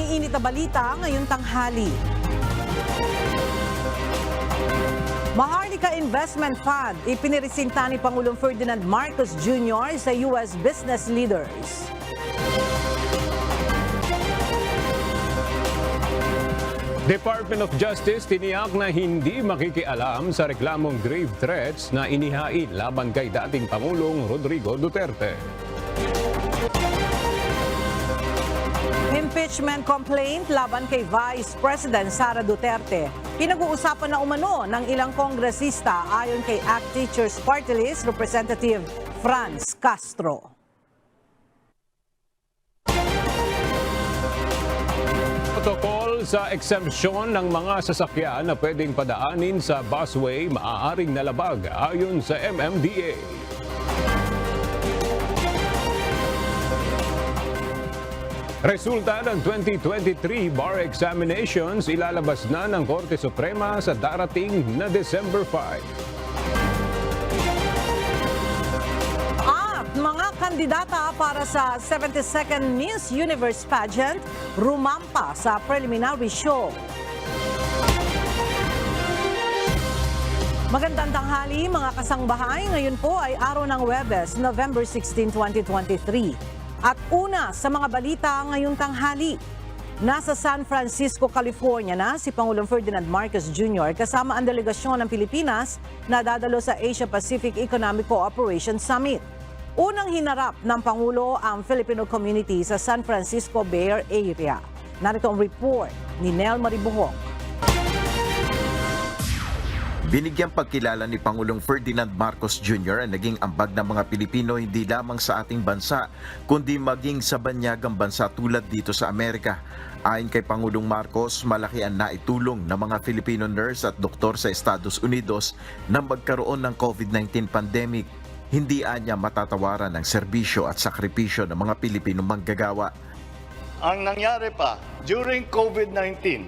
maiinit na balita ngayong tanghali. Maharlika Investment Fund ipiniresinta ni Pangulong Ferdinand Marcos Jr. sa U.S. business leaders. Department of Justice tiniyak na hindi makikialam sa reklamong grave threats na inihain laban kay dating Pangulong Rodrigo Duterte. Impeachment complaint laban kay Vice President Sara Duterte. Pinag-uusapan na umano ng ilang kongresista ayon kay ACT Teachers Party List Representative Franz Castro. Protocol sa exemption ng mga sasakyan na pwedeng padaanin sa busway maaaring nalabag ayon sa MMDA. Resulta ng 2023 bar examinations ilalabas na ng Korte Suprema sa darating na December 5. Mga kandidata para sa 72nd Miss Universe pageant rumampa sa preliminary show. Magandang tanghali mga kasangbahay. Ngayon po ay araw ng Huwebes, November 16, 2023. At una sa mga balita ngayong tanghali. Nasa San Francisco, California na si Pangulong Ferdinand Marcos Jr. kasama ang delegasyon ng Pilipinas na dadalo sa Asia-Pacific Economic Cooperation Summit. Unang hinarap ng Pangulo ang Filipino community sa San Francisco Bay Area. Narito ang report ni Nel Maribuhok. Binigyang pagkilala ni Pangulong Ferdinand Marcos Jr. ang naging ambag ng mga Pilipino hindi lamang sa ating bansa, kundi maging sa banyagang bansa tulad dito sa Amerika. Ayon kay Pangulong Marcos, malaki ang naitulong ng mga Filipino nurse at doktor sa Estados Unidos nang magkaroon ng COVID-19 pandemic. Hindi anya matatawaran ang serbisyo at sakripisyo ng mga Pilipino manggagawa. Ang nangyari pa, during COVID-19,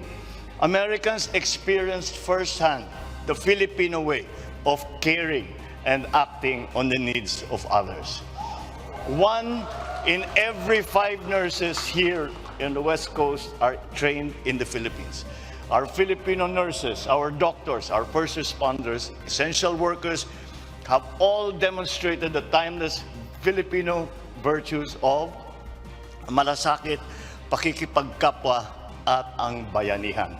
Americans experienced firsthand the Filipino way of caring and acting on the needs of others. 1 in every 5 nurses here in the West Coast are trained in the Philippines. Our Filipino nurses, our doctors, our first responders, essential workers, have all demonstrated the timeless Filipino virtues of malasakit, pakikipagkapwa at ang bayanihan.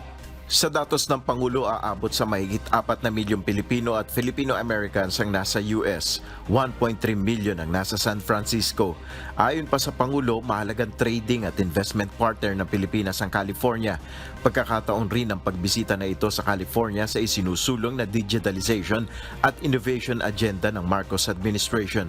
Sa datos ng Pangulo, aabot sa mahigit 4 na milyong Pilipino at Filipino-Americans ang nasa US, 1.3 million ang nasa San Francisco. Ayon pa sa Pangulo, mahalagang trading at investment partner ng Pilipinas ang California. Pagkakataon rin ang pagbisita na ito sa California sa isinusulong na digitalization at innovation agenda ng Marcos administration.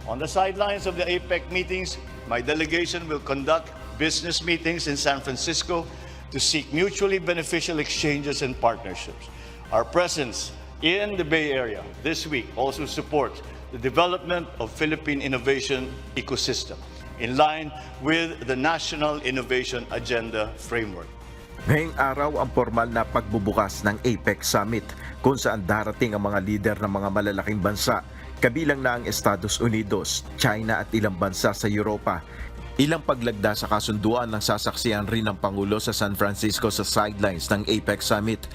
On the sidelines of the APEC meetings, my delegation will conduct business meetings in San Francisco to seek mutually beneficial exchanges and partnerships. Our presence in the Bay Area this week also supports the development of Philippine innovation ecosystem in line with the National Innovation Agenda Framework. Ngayong araw ang formal na pagbubukas ng APEC Summit kung saan darating ang mga lider ng mga malalaking bansa, kabilang na ang Estados Unidos, China at ilang bansa sa Europa. Ilang paglagda sa kasunduan ng sasaksihan rin ng Pangulo sa San Francisco sa sidelines ng APEC Summit.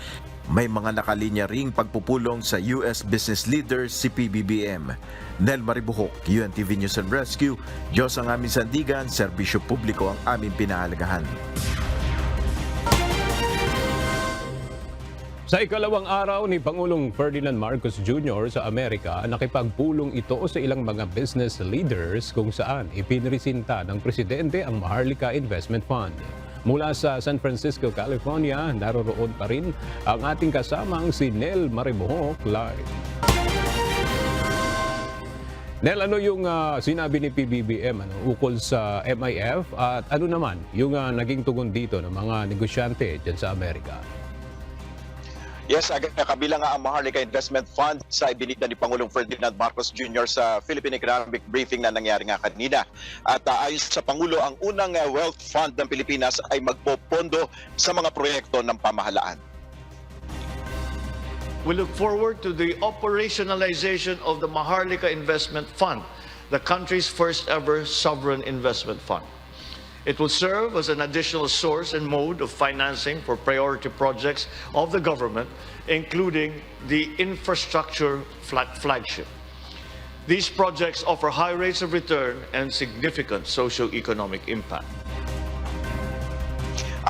May mga nakalinya ring pagpupulong sa US business leaders si PBBM. Nel Maribuhok, UNTV News and Rescue. Diyos ang aming sandigan, serbisyo publiko ang aming pinahalagahan. Sa ikalawang araw ni Pangulong Ferdinand Marcos Jr. sa Amerika, nakipagpulong ito sa ilang mga business leaders kung saan ipinresinta ng Presidente ang Maharlika Investment Fund. Mula sa San Francisco, California, naroroon pa rin ang ating kasamang si Nel Maribuhok live. Nel, ano yung sinabi ni PBBM ukol sa MIF at ano naman yung naging tugon dito ng mga negosyante dyan sa Amerika? Yes, kabilang nga ang Maharlika Investment Fund sa ibinigay ni Pangulong Ferdinand Marcos Jr. sa Philippine Economic Briefing na nangyari nga kanina. At ayon sa Pangulo, ang unang wealth fund ng Pilipinas ay magpopondo sa mga proyekto ng pamahalaan. We look forward to the operationalization of the Maharlika Investment Fund, the country's first ever sovereign investment fund. It will serve as an additional source and mode of financing for priority projects of the government, including the infrastructure flagship. These projects offer high rates of return and significant socio-economic impact.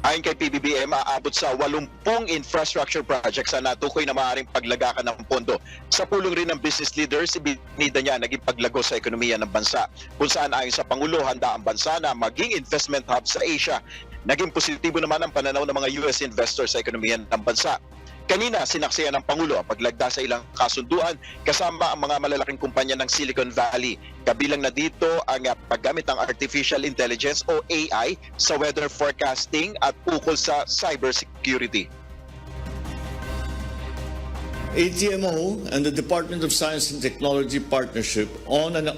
Ayon kay PBBM, aabot sa 80 infrastructure projects na natukoy na maaaring paglagakan ng pondo. Sa pulong rin ng business leaders, ibinida niya naging paglago sa ekonomiya ng bansa, kung saan ayon sa Pangulo, handa ang bansa na maging investment hub sa Asia. Naging positibo naman ang pananaw ng mga US investors sa ekonomiya ng bansa. Kanina, sinaksihan ng Pangulo ang paglagda sa ilang kasunduan kasama ang mga malalaking kumpanya ng Silicon Valley. Kabilang na dito ang paggamit ng artificial intelligence o AI sa weather forecasting at ukol sa cybersecurity. ATMO and the Department of Science and Technology partnership on an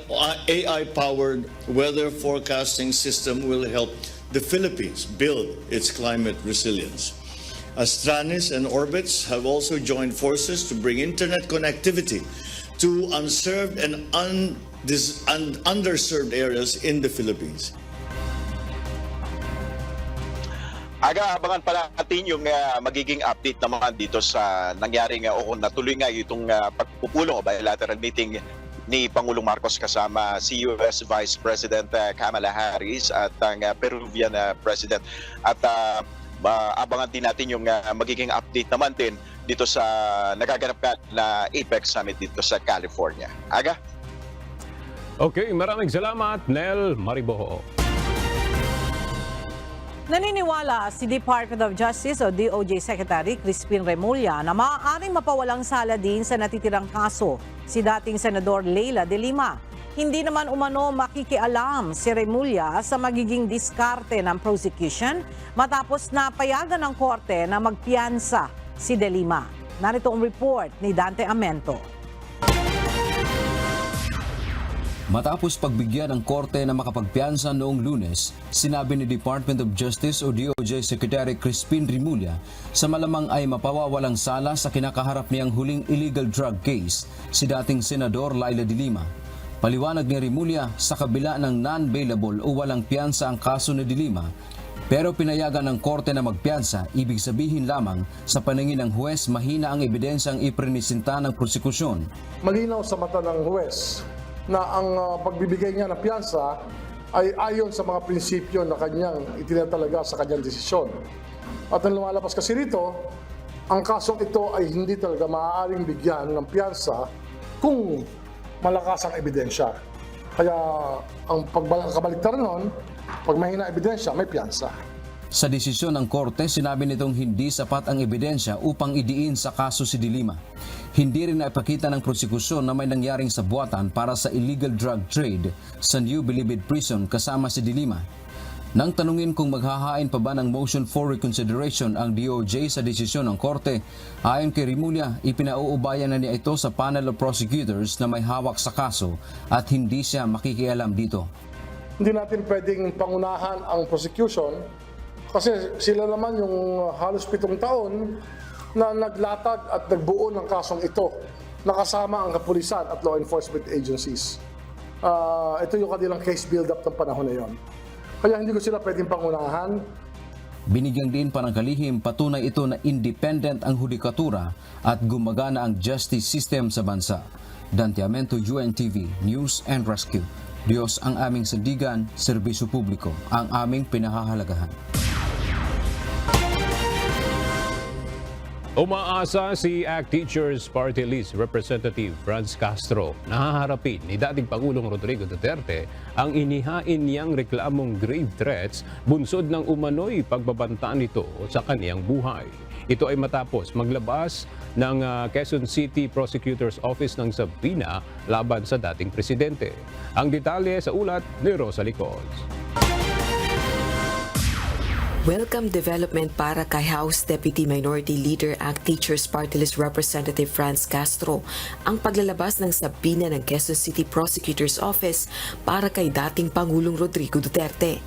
AI-powered weather forecasting system will help the Philippines build its climate resilience. Astranis and Orbitz have also joined forces to bring internet connectivity to unserved and underserved areas in the Philippines. Aga-abangan pala natin yung magiging update naman dito sa nangyaring o natuloy nga itong pagpupulong o bilateral meeting ni Pangulong Marcos kasama si US Vice President Kamala Harris at ang Peruvian President. At abangan din natin yung magiging update naman din dito sa nagaganap na APEC Summit dito sa California. Aga? Okay, maraming salamat, Nel Mariboho. Naniniwala si Department of Justice o DOJ Secretary Crispin Remulla na maaaring mapawalang sala din sa natitirang kaso si dating Senador Leila de Lima. Hindi naman umano makikialam si Remulla sa magiging diskarte ng prosecution matapos na payagan ng korte na magpiyansa si De Lima. Narito ang report ni Dante Amento. Matapos pagbigyan ng korte na makapagpiyansa noong Lunes, sinabi ni Department of Justice o DOJ Secretary Crispin Remulla sa malamang ay mapawawalang sala sa kinakaharap niyang huling illegal drug case si dating Senador Leila de Lima. Paliwanag ni Remulla, sa kabila ng non-bailable o walang piyansa ang kaso ni de Lima, pero pinayagan ng korte na magpiyansa, ibig sabihin lamang sa paningin ng huwes mahina ang ebidensyang iprinisinta ng prosekusyon. Malinaw sa mata ng huwes na ang pagbibigay niya ng piyansa ay ayon sa mga prinsipyo na kanyang itinatalaga sa kanyang desisyon. At ang lumalabas kasi rito, ang kasong ito ay hindi talaga maaaring bigyan ng piyansa kung malakas ang ebidensya. Kaya ang kabaliktaran nun, pag mahina ebidensya, may piyansa. Sa desisyon ng korte, sinabi nitong hindi sapat ang ebidensya upang idiin sa kaso si de Lima. Hindi rin naipakita ng prosekusyon na may nangyaring sabuatan para sa illegal drug trade sa New Bilibid Prison kasama si de Lima. Nang tanungin kung maghahain pa ba ng motion for reconsideration ang DOJ sa desisyon ng korte, ayon kay Remulla, ipinauubayan na niya ito sa panel of prosecutors na may hawak sa kaso at hindi siya makikialam dito. Hindi natin pwedeng pangunahan ang prosecution kasi sila naman yung halos 7 taon na naglatag at nagbuo ng kasong ito, nakasama ang kapulisan at law enforcement agencies. Ito yung kanilang case build-up ng panahon na yon. Kaya hindi ko sila pwedeng pangunahan. Binigyan din parang kalihim patunay ito na independent ang hudikatura at gumagana ang justice system sa bansa. Dante Amento, UNTV, News and Rescue. Diyos ang aming sandigan, serbisyo publiko ang aming pinahahalagahan. Umaasa si ACT Teachers Party List Representative Franz Castro na haharapin ni dating Pangulong Rodrigo Duterte ang inihain niyang reklamong grave threats bunsod ng umano'y pagbabanta nito sa kaniyang buhay. Ito ay matapos maglabas ng Quezon City Prosecutor's Office ng Sabina laban sa dating presidente. Ang detalye sa ulat ni Rosa Licos. Welcome development para kay House Deputy Minority Leader ang Teachers Party List Representative Franz Castro ang paglalabas ng sabina ng Quezon City Prosecutor's Office para kay dating Pangulong Rodrigo Duterte.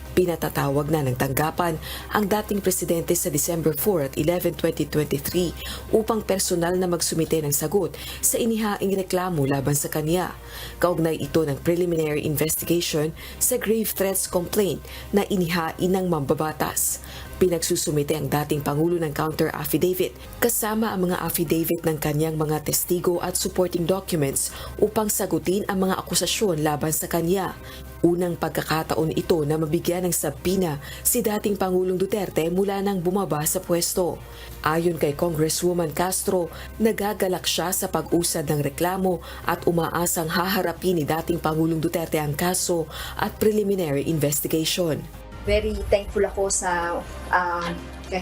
Pinatatawag na ng tanggapan ang dating presidente sa December 4 at 11, 2023 upang personal na magsumite ng sagot sa inihaing reklamo laban sa kanya. Kaugnay ito ng preliminary investigation sa grave threats complaint na inihain ng mambabatas. Pinagsusumite ang dating Pangulo ng counter affidavit kasama ang mga affidavit ng kanyang mga testigo at supporting documents upang sagutin ang mga akusasyon laban sa kanya. Unang pagkakataon ito na mabigyan ng sabina si dating Pangulong Duterte mula nang bumaba sa pwesto. Ayon kay Congresswoman Castro, nagagalak siya sa pag-usad ng reklamo at umaasang haharapin ni dating Pangulong Duterte ang kaso at preliminary investigation. Very thankful ako sa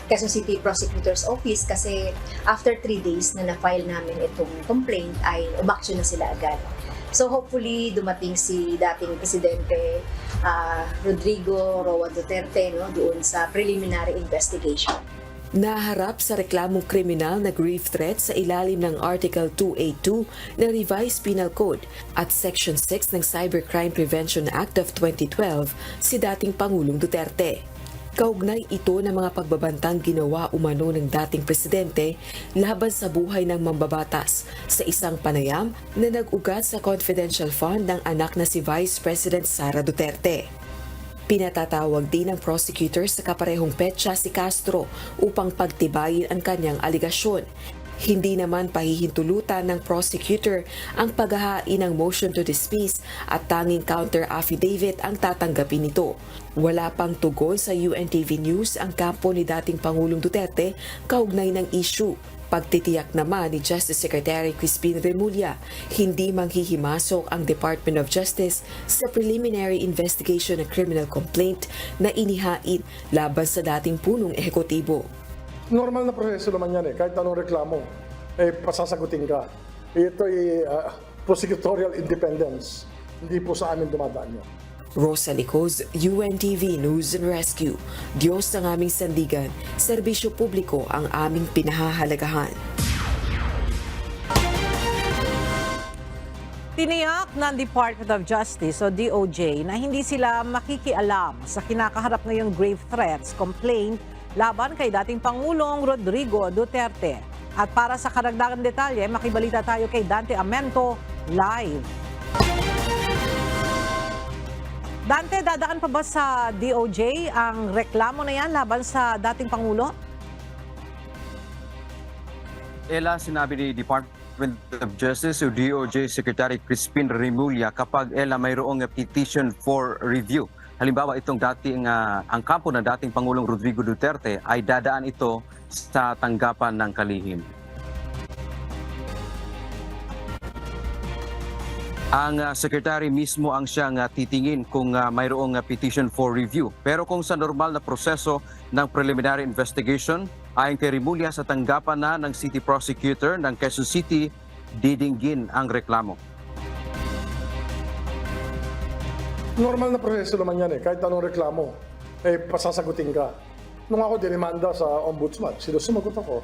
Quezon City Prosecutor's Office kasi after 3 days na na-file namin itong complaint ay umaksyon na sila agad. So hopefully dumating si dating Presidente Rodrigo Roa Duterte doon sa preliminary investigation. Naharap sa reklamong kriminal na grave threat sa ilalim ng Article 282 ng Revised Penal Code at Section 6 ng Cybercrime Prevention Act of 2012 si dating Pangulong Duterte. Kaugnay ito ng mga pagbabantang ginawa umano ng dating presidente laban sa buhay ng mambabatas sa isang panayam na nag-ugat sa confidential fund ng anak na si Vice President Sara Duterte. Pinatatawag din ng prosecutor sa kaparehong petsa si Castro upang pagtibayin ang kanyang aligasyon. Hindi naman pahihintulutan ng prosecutor ang paghahain ng motion to dismiss at tanging counter affidavit ang tatanggapin nito. Wala pang tugon sa UNTV News ang kampo ni dating Pangulong Duterte kaugnay ng issue. Pagtitiyak naman ni Justice Secretary Crispin Remulla, hindi manghihimasok ang Department of Justice sa preliminary investigation ng criminal complaint na inihain laban sa dating punong ehekutibo. Normal na proseso naman yan kahit anong reklamo, pasasagutin ka. Ito ay prosecutorial independence, hindi po sa amin dumadaan yun. Rosa Licos, UNTV News and Rescue. Diyos ang aming sandigan, serbisyo publiko ang aming pinahahalagahan. Tiniyak ng Department of Justice o DOJ na hindi sila makikialam sa kinakaharap ngayong grave threats complaint laban kay dating Pangulong Rodrigo Duterte. At para sa karagdagang detalye, makibalita tayo kay Dante Amento live. Dante, dadaan pa ba sa DOJ ang reklamo na yan laban sa dating Pangulo? Ela, sinabi ni Department of Justice o DOJ Secretary Crispin Remulla kapag mayroong petition for review. Halimbawa, itong ang kampo ng dating Pangulong Rodrigo Duterte ay dadaan ito sa tanggapan ng kalihim. Ang secretary mismo ang siyang titingin kung mayroong petition for review. Pero kung sa normal na proseso ng preliminary investigation, ayon kay Remulla sa tanggapan na ng City Prosecutor ng Quezon City, didinggin ang reklamo. Normal na proseso naman yan kahit anong reklamo, pasasagutin ka. Nung ako dinimanda sa ombudsman, sumagot ako.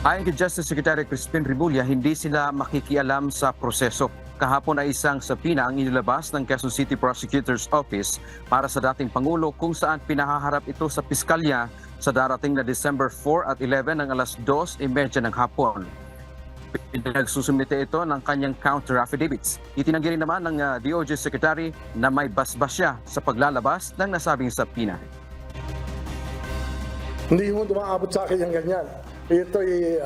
Ayon kay Justice Secretary Crispin Remulla, hindi sila makikialam sa proseso. Kahapon ay isang sabina ang inilabas ng Quezon City Prosecutor's Office para sa dating Pangulo kung saan pinahaharap ito sa piskalya sa darating na December 4 at 11 ng alas 2:30 ng hapon. Pinagsusumite ito ng kanyang counter affidavits. Itinanggi rin naman ng DOJ Secretary na may basbas siya sa paglalabas ng nasabing sabina. Hindi mo dumaabot sa akin yung ganyan. Ito ay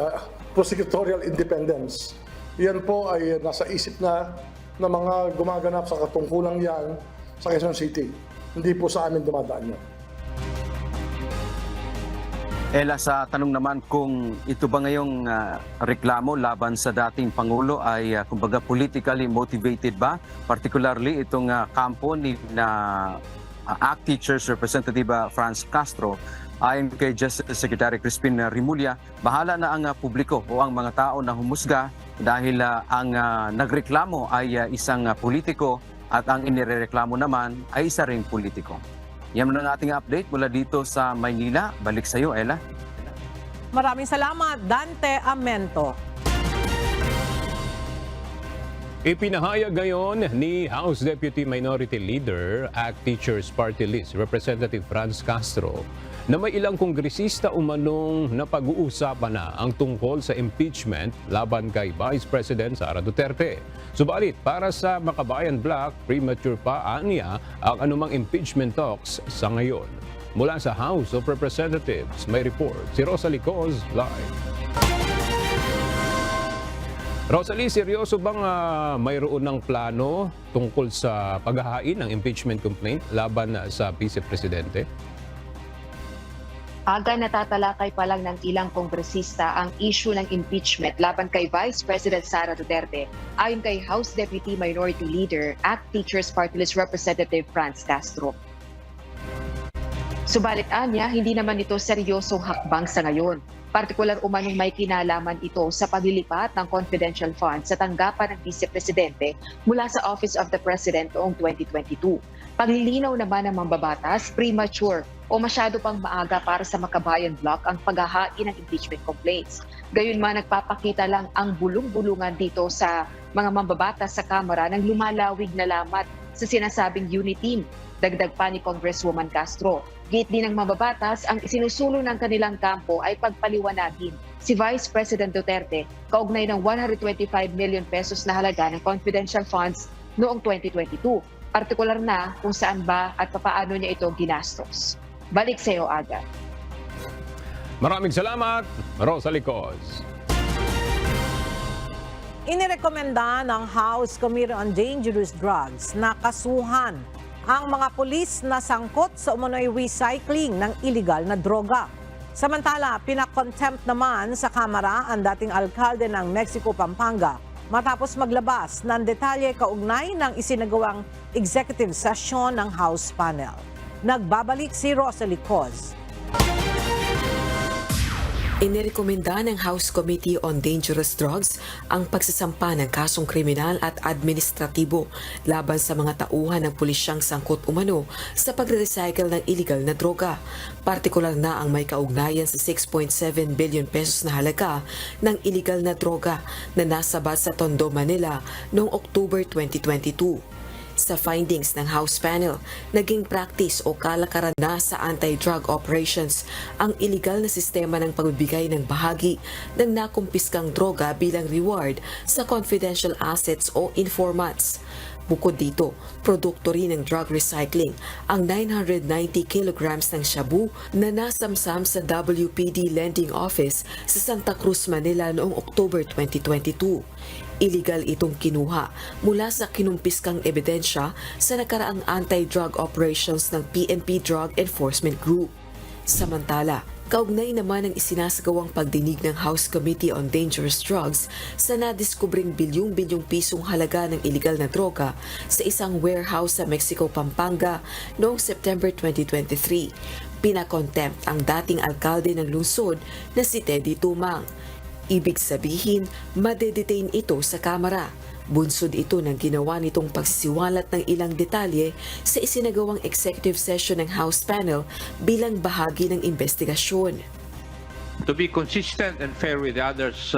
prosecutorial independence. Yan po ay nasa isip na ng mga gumaganap sa katungkulang yan sa Quezon City. Hindi po sa amin dumadaan yan. Ela, sa tanong naman kung ito ba ngayong reklamo laban sa dating Pangulo ay kumbaga politically motivated ba? Particularly itong kampo ni ACT Teachers Representative Franz Castro. Ayon kay Justice Secretary Crispin Remulla, bahala na ang publiko o ang mga tao na humusga dahil ang nagreklamo ay isang politiko at ang inireklamo naman ay isa ring politiko. Yan ang ating update mula dito sa Maynila. Balik sa iyo, Ella. Maraming salamat, Dante Amento. Ipinahayag ngayon ni House Deputy Minority Leader, ACT Teachers Party List, Representative Franz Castro, na may ilang kongresista umanong napag-uusapan na ang tungkol sa impeachment laban kay Vice President Sara Duterte. Subalit, para sa Makabayan Bloc, premature pa aniya ang anumang impeachment talks sa ngayon. Mula sa House of Representatives, may report si Rosalie Coz live. Rosalie, seryoso bang mayroon ng plano tungkol sa paghahain ng impeachment complaint laban sa Vice Presidente? Aga natatalakay pa lang ng ilang kongresista ang issue ng impeachment laban kay Vice President Sara Duterte ayon kay House Deputy Minority Leader, ACT Teachers Party List Representative Franz Castro. Subalit anya, hindi naman ito seryosong hakbang sa ngayon. Partikular umanong may kinalaman ito sa paglilipat ng confidential funds sa tanggapan ng Vice Presidente mula sa Office of the President noong 2022. Paglilinaw naman ng mambabatas, premature o masyado pang maaga para sa Makabayan Bloc ang paghahain ng impeachment complaints. Gayunman nagpapakita lang ang bulong-bulungan dito sa mga mambabatas sa Kamara ng lumalawig na lamat sa sinasabing unity team. Dagdag pa ni Congresswoman Castro. Giit din ng mababatas, ang isinusulong ng kanilang kampo ay pagpaliwanagin si Vice President Duterte kaugnay ng 125 million pesos na halaga ng confidential funds noong 2022. Partikular na kung saan ba at papaano niya ito ginastos. Balik sa iyo, Aga. Maraming salamat, Rosalie Coz. Inirekomenda ng House Committee on Dangerous Drugs na kasuhan ang mga pulis na sangkot sa umano'y recycling ng illegal na droga. Samantala, pinakontempt naman sa Kamara ang dating alkalde ng Mexico, Pampanga matapos maglabas ng detalye kaugnay ng isinagawang executive session ng House panel. Nagbabalik si Rosalie Coz. Inirekomenda ng House Committee on Dangerous Drugs ang pagsasampa ng kasong kriminal at administratibo laban sa mga tauhan ng pulisyang sangkot umano sa pagre-recycle ng illegal na droga. Partikular na ang may kaugnayan sa 6.7 billion pesos na halaga ng illegal na droga na nasabat sa Tondo, Manila noong October 2022. Sa findings ng House panel, naging practice o kalakaran na sa anti-drug operations ang iligal na sistema ng pagbibigay ng bahagi ng nakumpiskang droga bilang reward sa confidential assets o informants. Bukod dito, produkto rin ng drug recycling ang 990 kilograms ng shabu na nasamsam sa WPD Lending Office sa Santa Cruz, Manila noong October 2022. Illegal itong kinuha mula sa kinumpiskang ebidensya sa nakaraang anti-drug operations ng PNP Drug Enforcement Group. Samantala, kaugnay naman ang isinasagawang pagdinig ng House Committee on Dangerous Drugs sa nadiskubring bilyong-bilyong pisong halaga ng illegal na droga sa isang warehouse sa Mexico, Pampanga noong September 2023. Pinakontempt ang dating alkalde ng lungsod na si Teddy Tumang. Ibig sabihin, madedetain ito sa Kamara. Bunsod ito ng ginawa nitong pagsisiwalat ng ilang detalye sa isinagawang executive session ng House panel bilang bahagi ng investigasyon. To be consistent and fair with the others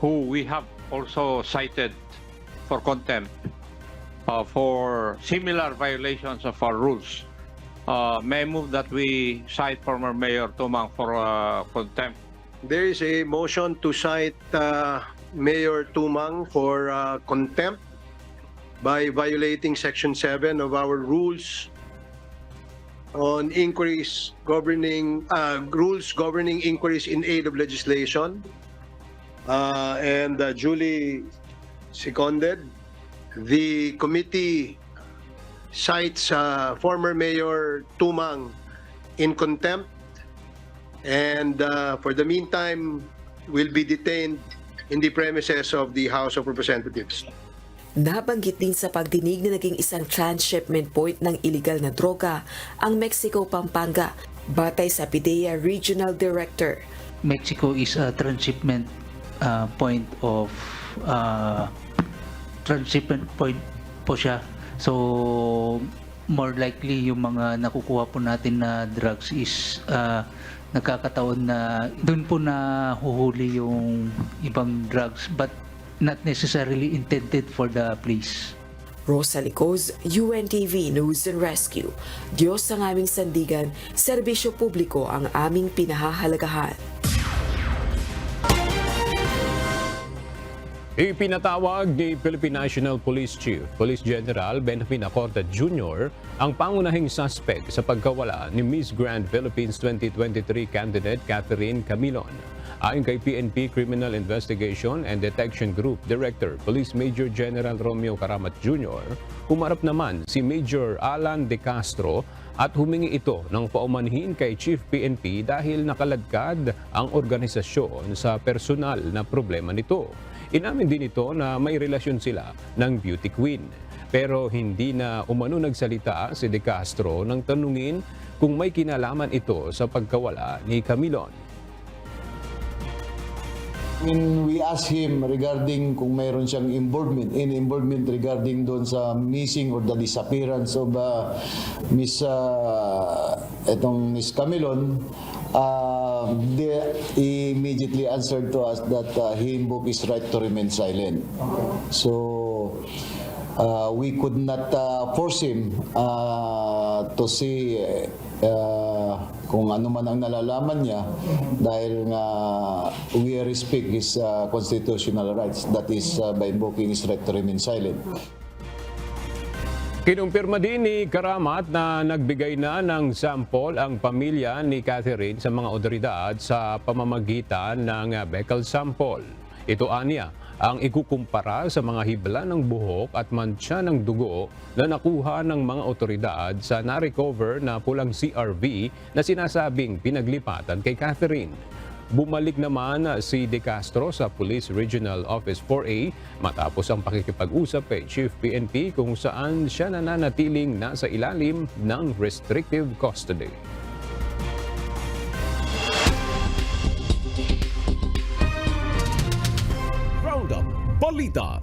who we have also cited for contempt for similar violations of our rules, may I move that we cite former Mayor Tumang for contempt. There is a motion to cite Mayor Tumang for contempt by violating Section 7 of our rules on inquiries governing rules governing inquiries in aid of legislation, and duly seconded. The committee cites former Mayor Tumang in contempt, and for the meantime will be detained in the premises of the House of Representatives. Nabanggit din sa pagdinig na naging isang transshipment point ng illegal na droga ang Mexico, Pampanga, batay sa PIDEA Regional Director. Mexico is a transshipment point of transshipment point po siya. So more likely yung mga nakukuha po natin na drugs is nagkakataon na doon po na huhuli yung ibang drugs but not necessarily intended for the police. Rosa Licoz, UNTV News and Rescue. Diyos ang aming sandigan, serbisyo publiko ang aming pinahahalagahan. Ipinatawag ni Philippine National Police Chief, Police General Benjamin Acorta Jr. ang pangunahing suspect sa pagkawala ni Miss Grand Philippines 2023 candidate Catherine Camilon. Ayon kay PNP Criminal Investigation and Detection Group Director Police Major General Romeo Caramat Jr., humarap naman si Major Alan De Castro at humingi ito ng paumanhin kay Chief PNP dahil nakaladkad ang organisasyon sa personal na problema nito. Inamin din ito na may relasyon sila ng beauty queen. Pero hindi na umano nagsalita si De Castro nang tanungin kung may kinalaman ito sa pagkawala ni Camilon. When we asked him regarding kung mayroon siyang involvement regarding doon sa missing or the disappearance of Miss Camilon, he immediately answered to us that he invoked his right to remain silent. So we could not force him to say kung ano man ang nalalaman niya dahil nga we respect his constitutional rights, that is by invoking his right to remain silent. Kinumpirma din ni Karamat na nagbigay na ng sample ang pamilya ni Catherine sa mga otoridad sa pamamagitan ng Beckel sample. Ito anya ang ikukumpara sa mga hibla ng buhok at mantsa ng dugo na nakuha ng mga otoridad sa na-recover na pulang CRV na sinasabing pinaglipatan kay Catherine. Bumalik naman si De Castro sa Police Regional Office 4A matapos ang pakikipag-usap kay Chief PNP kung saan siya nananatiling nasa ilalim ng restrictive custody. Roundup Balita.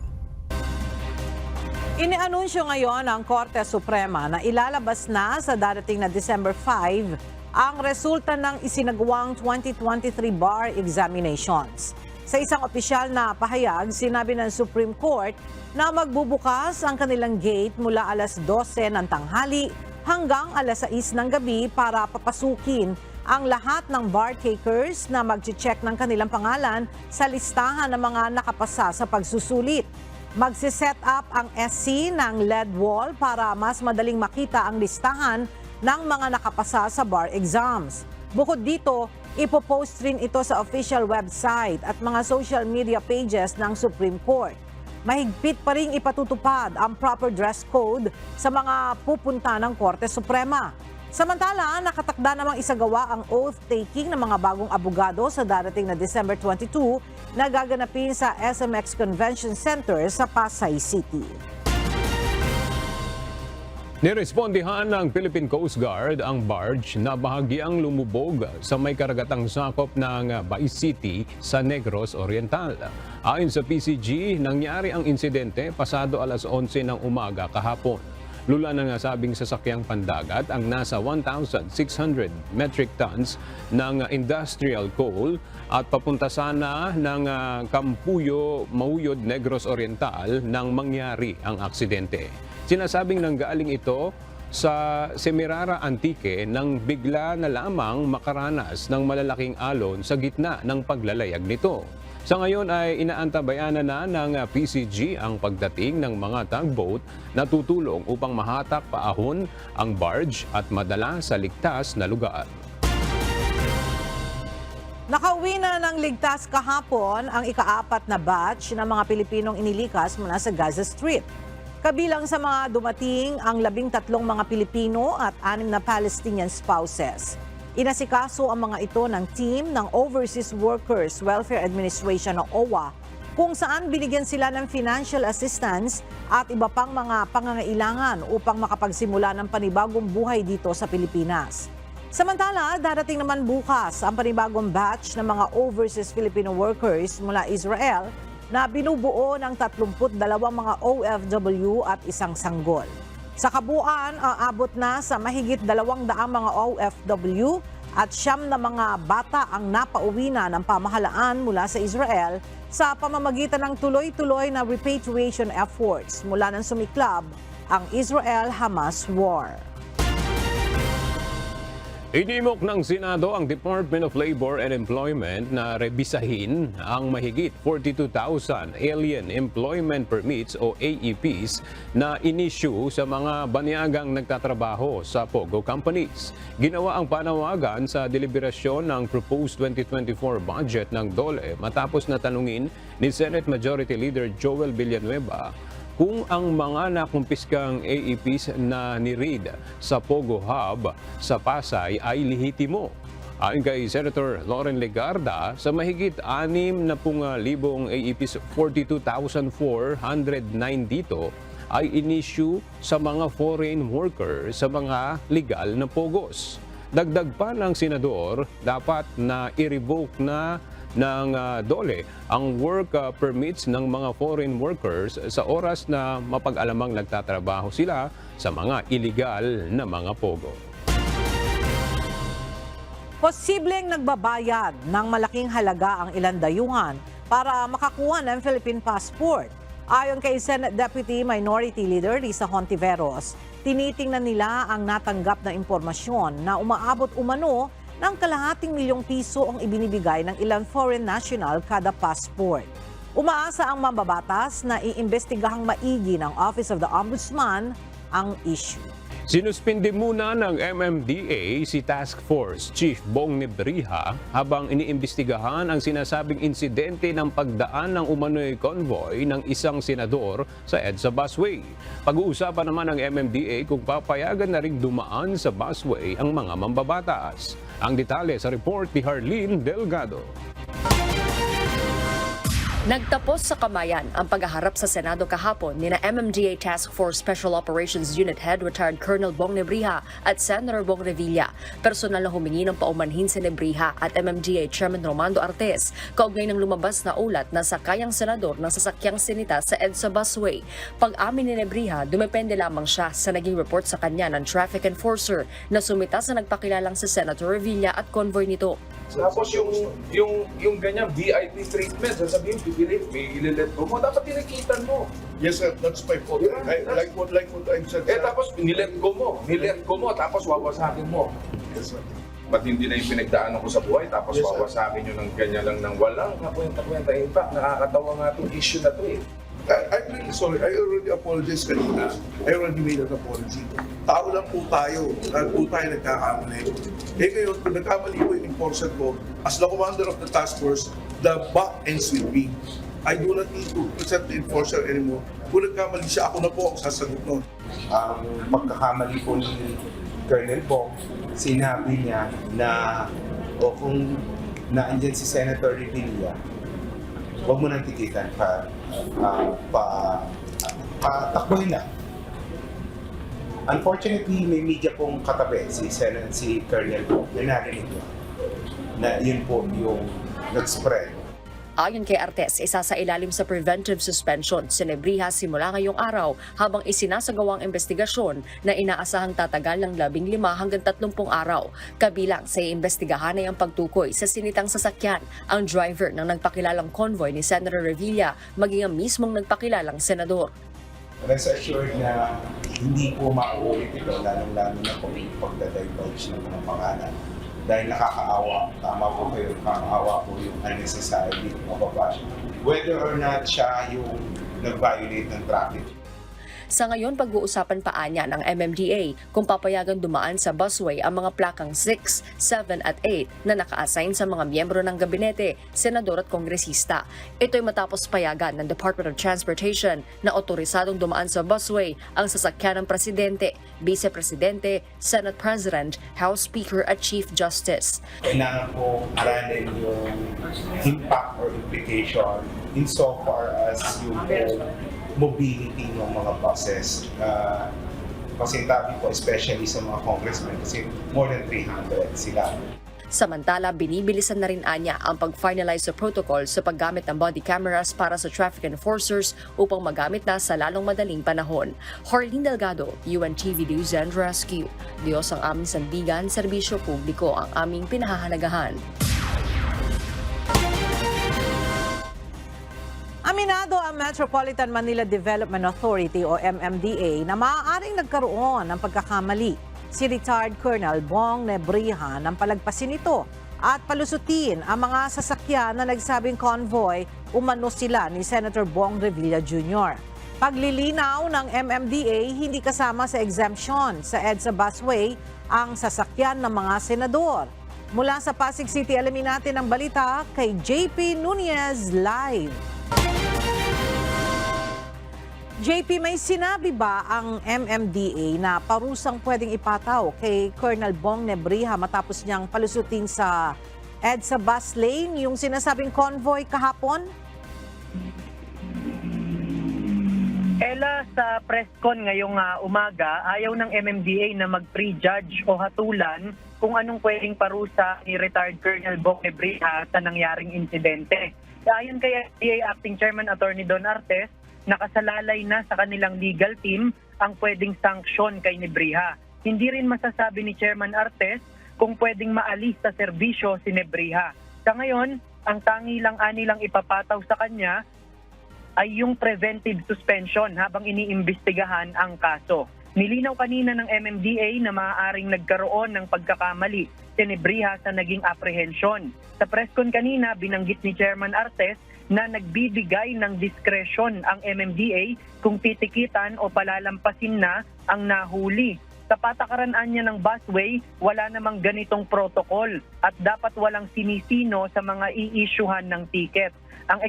Inianunsyo ngayon ng Korte Suprema na ilalabas na sa darating na December 5 ang resulta ng isinagawang 2023 bar examinations. Sa isang opisyal na pahayag, sinabi ng Supreme Court na magbubukas ang kanilang gate mula alas 12 ng tanghali hanggang alas 6 ng gabi para papasukin ang lahat ng bar takers na mag-check ng kanilang pangalan sa listahan ng mga nakapasa sa pagsusulit. Magsiset up ang SC ng LED wall para mas madaling makita ang listahan ng mga nakapasa sa bar exams. Bukod dito, ipopost rin ito sa official website at mga social media pages ng Supreme Court. Mahigpit pa rin ipatutupad ang proper dress code sa mga pupunta ng Korte Suprema. Samantala, nakatakda namang isagawa ang oath-taking ng mga bagong abogado sa darating na December 22 na gaganapin sa SMX Convention Center sa Pasay City. Nirespondihan ng Philippine Coast Guard ang barge na bahagyang lumubog sa may karagatang sakop ng Bay City sa Negros Oriental. Ayon sa PCG, nangyari ang insidente pasado alas 11 ng umaga kahapon. Lula ng nasabing sasakyang pandagat ang nasa 1,600 metric tons ng industrial coal at papunta sana ng Campuyo, Mauyod, Negros Oriental nang mangyari ang aksidente. Sinasabing nanggaling ito sa Semirara Antique nang bigla na lamang makaranas ng malalaking alon sa gitna ng paglalayag nito. Sa ngayon ay inaantabayanan na ng PCG ang pagdating ng mga tugboat na tutulong upang mahatak paahon ang barge at madala sa ligtas na lugar. Nakauwi na ng ligtas kahapon ang ika-4 na batch ng mga Pilipinong inilikas mula sa Gaza Strip. Kabilang sa mga dumating ang 13 mga Pilipino at 6 na Palestinian spouses. Inasikaso ang mga ito ng team ng Overseas Workers Welfare Administration o OWA kung saan binigyan sila ng financial assistance at iba pang mga pangangailangan upang makapagsimula ng panibagong buhay dito sa Pilipinas. Samantala, darating naman bukas ang panibagong batch ng mga overseas Filipino workers mula Israel na binubuo ng 32 mga OFW at isang sanggol. Sa kabuuan, aabot na sa mahigit 200 mga OFW at 9 na mga bata ang napauwi na ng pamahalaan mula sa Israel sa pamamagitan ng tuloy-tuloy na repatriation efforts mula nang sumiklab ang Israel-Hamas war. Inimok ng Senado ang Department of Labor and Employment na rebisahin ang mahigit 42,000 Alien Employment Permits o AEPs na inisyu sa mga banyagang nagtatrabaho sa POGO companies. Ginawa ang panawagan sa deliberasyon ng proposed 2024 budget ng DOLE matapos na tanungin ni Senate Majority Leader Joel Villanueva kung ang mga nakumpiskang AEPs na ni-read sa Pogo Hub sa Pasay ay lehitimo. Ayon kay Senator Loren Legarda, sa mahigit 60,000 AEPs, 42,409 dito ay inisyu sa mga foreign workers sa mga legal na pogos. Dagdag pa ng senador, dapat na i-revoke na ng DOLE ang work permits ng mga foreign workers sa oras na mapag-alamang nagtatrabaho sila sa mga illegal na mga pogo. Posibleng nagbabayad ng malaking halaga ang ilang dayuhan para makakuha ng Philippine passport. Ayon kay Senate Deputy Minority Leader Risa Hontiveros, tinitingnan nila ang natanggap na impormasyon na umaabot umano ng ₱250,000 ang ibinibigay ng ilang foreign national kada passport. Umaasa ang mambabatas na iimbestigahang maigi ng Office of the Ombudsman ang issue. Sinuspindi muna ng MMDA si Task Force Chief Bong Nebriha habang iniimbestigahan ang sinasabing insidente ng pagdaan ng umano'y convoy ng isang senador sa EDSA busway. Pag-uusapan naman ng MMDA kung papayagan na ring dumaan sa busway ang mga mambabatas. Ang detalye sa report ni Harleen Delgado. Nagtapos sa kamayan ang paghaharap sa Senado kahapon ni na MMDA Task Force Special Operations Unit Head Retired Colonel Bong Nebriha at Senator Bong Revilla. Personal na humingi ng paumanhin si Nebriha at MMDA Chairman Romando Artes kaugnay ng lumabas na ulat na sakay ang senador ng sasakyang sinita sa EDSA busway. Pag-amin ni Nebriha, dumepende lamang siya sa naging report sa kanya ng traffic enforcer na sumita sa nagpakilalang si Senator Revilla at convoy nito. Tapos yung ganyang VIP treatment, sasabihin, pipilit, may ililet go mo, dapat tinikitan mo. Yes sir, that's my fault. Like what I said. Tapos nilet go mo, tapos wawasakin mo. Yes sir. Ba't hindi na yung pinagdaanan ko sa buhay, tapos wawasakin nyo ng ganyan lang ng walang kakwenta-kwenta. In fact, nakakatawa nga itong issue na to eh. I'm really sorry. I already apologized kanina. I already made an apology. Tao lang po tayo. Lahat po tayo nagkakamali. Ngayon, kung nagkamali po yung enforcer ko, as the commander of the task force, the buck ends with me. I do not need to present the enforcer anymore. Kung nagkamali siya, ako na po ang sasagot nun. Ang pagkakamali po ni Colonel Bong, sinabi niya na kung naandyan si Senator Revilla, huwag mo nang tikitan patakbuhin na. Unfortunately, may media pong katabi si Colonel Bong na narinig na yun po yung nag-spread. Ayon kay Artes, isa sa ilalim sa preventive suspension si Nebriha simula ngayong araw habang isinasagawang investigasyon na inaasahang tatagal ng 15 hanggang 30 araw. Kabilang sa iimbestigahan ay ang pagtukoy sa sinitang sasakyan, ang driver ng nagpakilalang convoy ni Senator Revilla, maging ang mismong nagpakilalang senador. Rest assured na hindi po mauulit ito, lalong-lalo na po yung pagdadivulge ng mga pangalan. Dahil nakakaawa, tama po kayo, nakakaawa po yung unnecessary mababash. Whether or not siya yung nag-violate ng traffic. Sa ngayon, pag-uusapan pa anya ng MMDA kung papayagan dumaan sa busway ang mga plakang 6, 7 at 8 na naka-assign sa mga miyembro ng gabinete, senador at kongresista. Ito'y matapos payagan ng Department of Transportation na otorisadong dumaan sa busway ang sasakyan ng Presidente, Vice Presidente, Senate President, House Speaker at Chief Justice. Kailangan po aralin yung impact or implication insofar as yung mobility ng mga buses. Kasi tabi po, especially sa mga congressmen, kasi more than 300 sila. Samantala, binibilisan na rin anya ang pag-finalize sa protocol sa paggamit ng body cameras para sa traffic enforcers upang magamit na sa lalong madaling panahon. Harleen Delgado, UNTV News and Rescue. Diyos ang aming sandigan, serbisyo publiko ang aming pinahahalagahan. Aminado ang Metropolitan Manila Development Authority o MMDA na maaaring nagkaroon ng pagkakamali si retired Colonel Bong Nebriha nang palagpasin ito at palusutin ang mga sasakyan na nagsabing convoy umano sila ni Senator Bong Revilla Jr. Paglilinaw ng MMDA, hindi kasama sa exemption sa EDSA busway ang sasakyan ng mga senador. Mula sa Pasig City, alamin natin ang balita kay JP Nunez live. JP, may sinabi ba ang MMDA na parusang pwedeng ipataw kay Colonel Bong Nebriha matapos niyang palusutin sa EDSA bus lane yung sinasabing convoy kahapon? Ella, sa presscon ngayong umaga, ayaw ng MMDA na mag-prejudge o hatulan kung anong pwedeng parusa ni retired Colonel Bong Nebriha sa nangyaring insidente. Ayon kay MMDA Acting Chairman Attorney Don Artes, nakasalalay na sa kanilang legal team ang pwedeng sanksyon kay Nebriha. Hindi rin masasabi ni Chairman Artes kung pwedeng maalis sa serbisyo si Nebriha. Sa ngayon, ang tangi lang anilang ipapataw sa kanya ay yung preventive suspension habang iniimbestigahan ang kaso. Nilinaw kanina ng MMDA na maaaring nagkaroon ng pagkakamali si Nebriha sa naging apprehension. Sa presscon kanina, binanggit ni Chairman Artes na nagbibigay ng diskresyon ang MMDA kung titikitan o palalampasin na ang nahuli. Sa patakaran niya ng busway, wala namang ganitong protocol at dapat walang sinisino sa mga i-issuehan ng ticket. Ang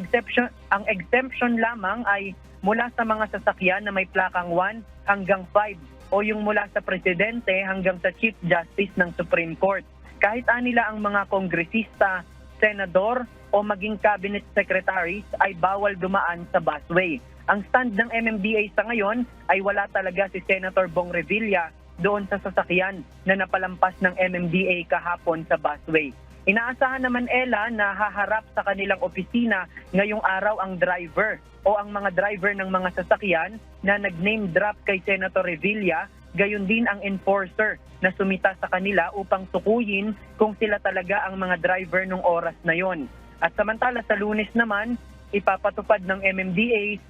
exemption lamang ay mula sa mga sasakyan na may plakang 1 hanggang 5 o yung mula sa presidente hanggang sa Chief Justice ng Supreme Court. Kahit anila ang mga kongresista, senador o maging cabinet secretaries ay bawal dumaan sa busway. Ang stand ng MMDA sa ngayon ay wala talaga si Senator Bong Revilla doon sa sasakyan na napalampas ng MMDA kahapon sa busway. Inaasahan naman, Ella, na haharap sa kanilang opisina ngayong araw ang driver o ang mga driver ng mga sasakyan na nag-name drop kay Senator Revilla, gayon din ang enforcer na sumita sa kanila upang tukuyin kung sila talaga ang mga driver nung oras na yon. At samantala sa Lunes naman, ipapatupad ng MMDA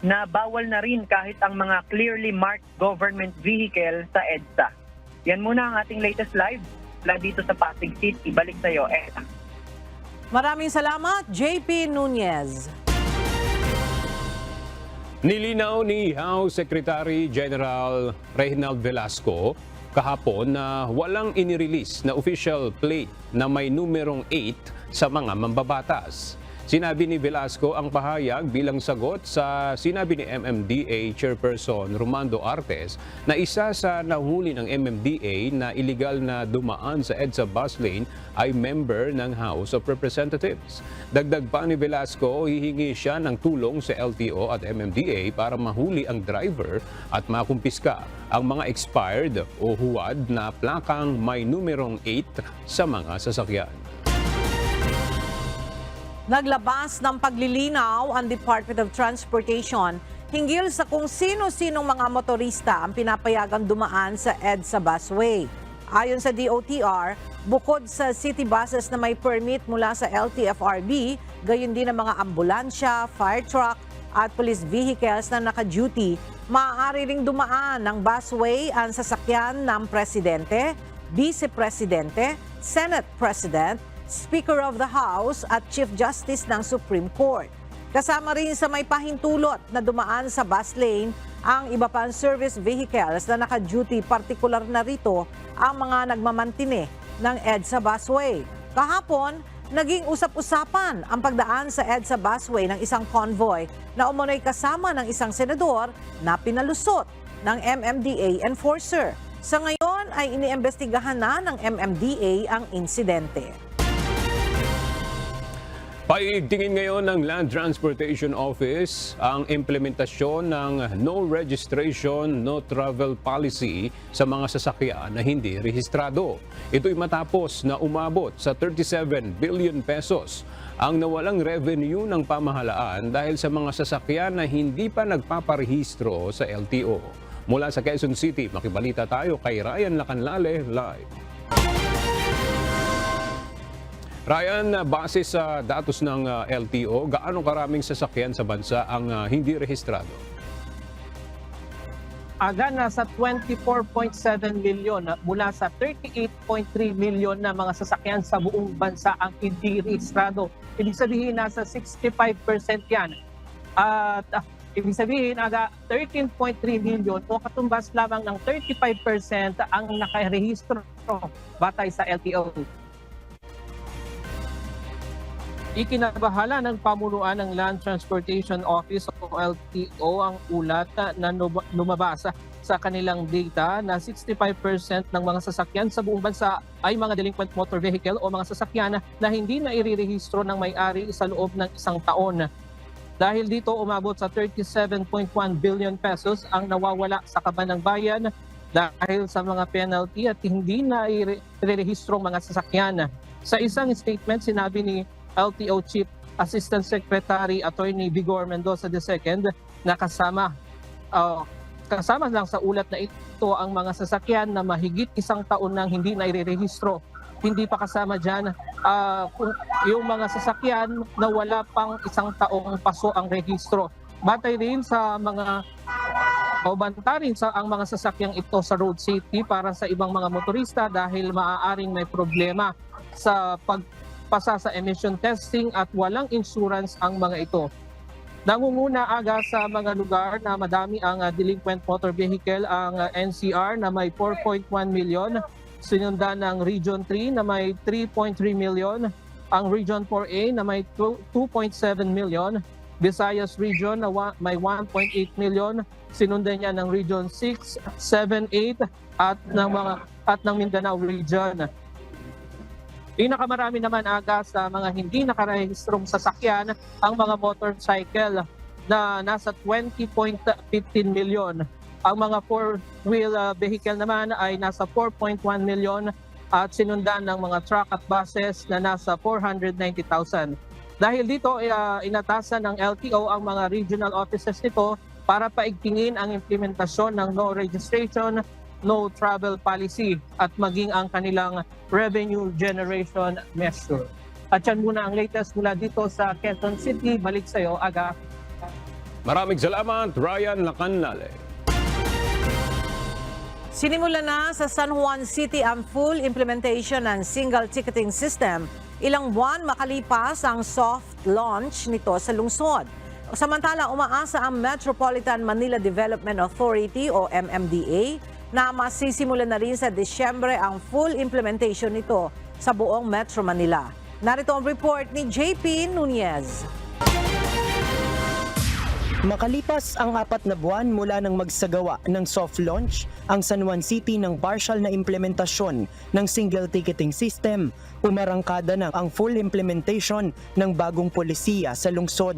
na bawal na rin kahit ang mga clearly marked government vehicle sa EDSA. Yan muna ang ating latest live. Dito sa Pasig City. Balik sa iyo, Ella. Maraming salamat, JP Nunez. Nilinaw ni House Secretary General Reynald Velasco kahapon na walang inirelease na official plate na may numerong 8 sa mga mambabatas. Sinabi ni Velasco ang pahayag bilang sagot sa sinabi ni MMDA Chairperson Romando Artes na isa sa nahuli ng MMDA na iligal na dumaan sa EDSA bus lane ay member ng House of Representatives. Dagdag pa ni Velasco, hihingi siya ng tulong sa LTO at MMDA para mahuli ang driver at makumpiska ang mga expired o huwad na plakang may numerong 8 sa mga sasakyan. Naglabas ng paglilinaw ang Department of Transportation hinggil sa kung sino-sinong mga motorista ang pinapayagang dumaan sa EDSA busway. Ayon sa DOTR, bukod sa city buses na may permit mula sa LTFRB, gayon din ang mga ambulansya, fire truck at police vehicles na naka-duty, maaari ring dumaan ng busway ang sasakyan ng Presidente, Vice Presidente, Senate President, Speaker of the House at Chief Justice ng Supreme Court. Kasama rin sa may pahintulot na dumaan sa bus lane ang iba pang service vehicles na naka-duty, partikular na rito ang mga nagmamantine ng EDSA busway. Kahapon, naging usap-usapan ang pagdaan sa EDSA busway ng isang convoy na umunoy kasama ng isang senador na pinalusot ng MMDA enforcer. Sa ngayon ay iniimbestigahan na ng MMDA ang insidente. Paigtingin ngayon ng Land Transportation Office ang implementasyon ng no registration, no travel policy sa mga sasakyan na hindi rehistrado. Ito'y matapos na umabot sa 37 billion pesos ang nawalang revenue ng pamahalaan dahil sa mga sasakyan na hindi pa nagpaparehistro sa LTO. Mula sa Quezon City, makibalita tayo kay Ryan Lacanlale live. Ryan, base sa datos ng LTO, gaano karaming sasakyan sa bansa ang hindi rehistrado? Aga nasa 24.7 milyon mula sa 38.3 milyon na mga sasakyan sa buong bansa ang hindi rehistrado. Ibig sabihin nasa 65% yan. At ibig sabihin aga 13.3 milyon o katumbas lamang ng 35% ang nakarehistro batay sa LTO. Ikinabahala ng pamunuan ng Land Transportation Office o LTO ang ulat na lumabas sa kanilang data na 65% ng mga sasakyan sa buong bansa ay mga delinquent motor vehicle o mga sasakyan na hindi na irirehistro ng may-ari sa loob ng isang taon. Dahil dito umabot sa 37.1 billion pesos ang nawawala sa kaban ng bayan dahil sa mga penalty at hindi na irirehistro mga sasakyan. Sa isang statement, sinabi ni LTO Chief Assistant Secretary Attorney Vigor Mendoza II na kasama lang sa ulat na ito ang mga sasakyan na mahigit isang taon nang hindi na irerehistro. Hindi pa kasama dyan yung mga sasakyan na wala pang isang taong paso ang rehistro. Batay rin sa mga banta rin sa ang mga sasakyang ito sa road safety para sa ibang mga motorista dahil maaaring may problema sa pagpasa sa emission testing at walang insurance ang mga ito. Nangunguna aga sa mga lugar na madami ang delinquent motor vehicle ang NCR na may 4.1 million, sinundan ng Region 3 na may 3.3 million, ang Region 4A na may 2.7 million, Visayas Region na may 1.8 million, sinundan niya ng Region 6, 7, 8 at ng Mindanao Region. Pinakamarami naman aga sa mga hindi nakarehistrong sasakyan ang mga motorcycle na nasa 20.15 million. Ang mga four-wheel vehicle naman ay nasa 4.1 million at sinundan ng mga truck at buses na nasa 490,000. Dahil dito, inatasan ng LTO ang mga regional offices nito para paigtingin ang implementasyon ng no registration, no travel policy at maging ang kanilang revenue generation measure. At yan muna ang latest mula dito sa Quezon City. Balik sa iyo, Aga. Maraming salamat, Ryan Lacanlale. Sinimula na sa San Juan City ang full implementation ng single ticketing system. Ilang buwan makalipas ang soft launch nito sa lungsod. Samantala, umaasa ang Metropolitan Manila Development Authority o MMDA na masisimula na rin sa Disyembre ang full implementation nito sa buong Metro Manila. Narito ang report ni JP Nunez. Makalipas ang 4 na buwan mula nang magsagawa ng soft launch ang San Juan City ng partial na implementasyon ng single ticketing system, umarangkada na ang full implementation ng bagong polisiya sa lungsod.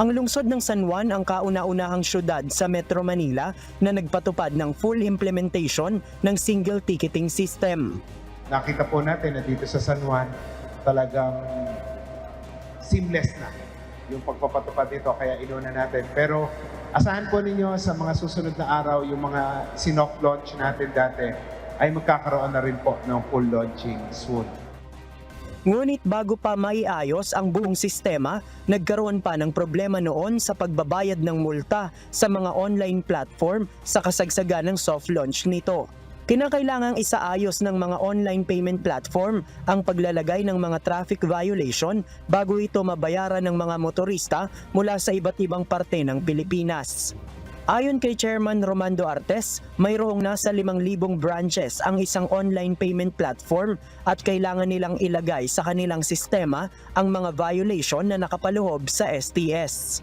Ang lungsod ng San Juan ang kauna-unahang syudad sa Metro Manila na nagpatupad ng full implementation ng single ticketing system. Nakita po natin na dito sa San Juan talagang seamless na yung pagpapatupad nito kaya inuna natin. Pero asahan po ninyo sa mga susunod na araw yung mga sinoft launch natin dati ay magkakaroon na rin po ng full launching soon. Ngunit bago pa maiayos ang buong sistema, nagkaroon pa ng problema noon sa pagbabayad ng multa sa mga online platform sa kasagsagan ng soft launch nito. Kinakailangang isaayos ng mga online payment platform ang paglalagay ng mga traffic violation bago ito mabayaran ng mga motorista mula sa iba't ibang parte ng Pilipinas. Ayon kay Chairman Romando Artes, mayroong nasa 5,000 branches ang isang online payment platform at kailangan nilang ilagay sa kanilang sistema ang mga violation na nakapaluhob sa STS.